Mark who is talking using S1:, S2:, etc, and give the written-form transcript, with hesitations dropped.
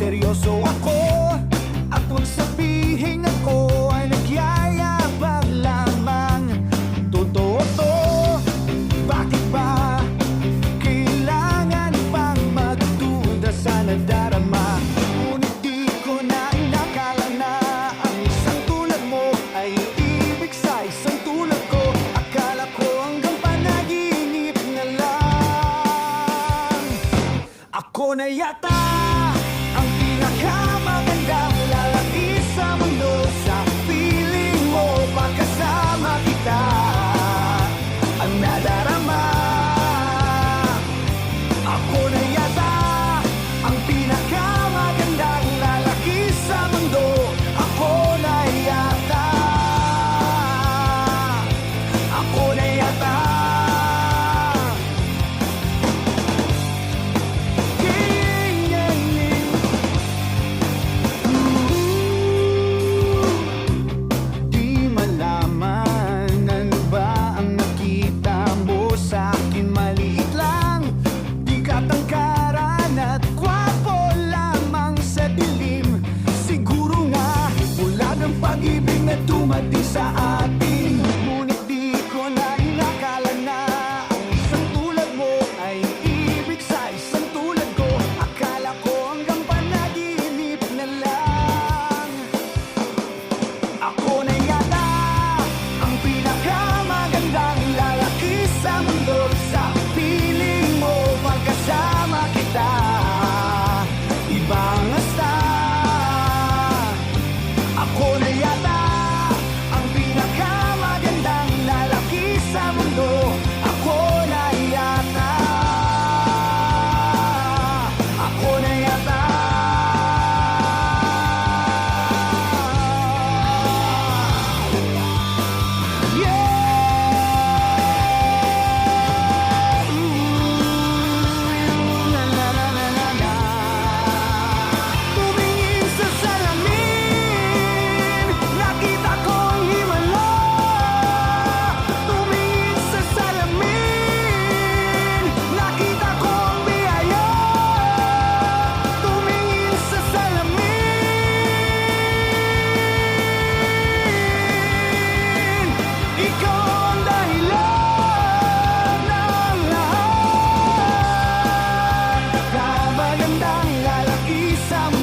S1: seryoso ako. At huwag sabihin ako ay nagyayabang lamang. Totoo to, bakit ba kailangan pang magduda sa nadarama? Ngunit di ko na inakala na ang isang tulad mo ay ibig sa isang tulad ko. Akala ko hanggang panaginip na lang. Ako na yata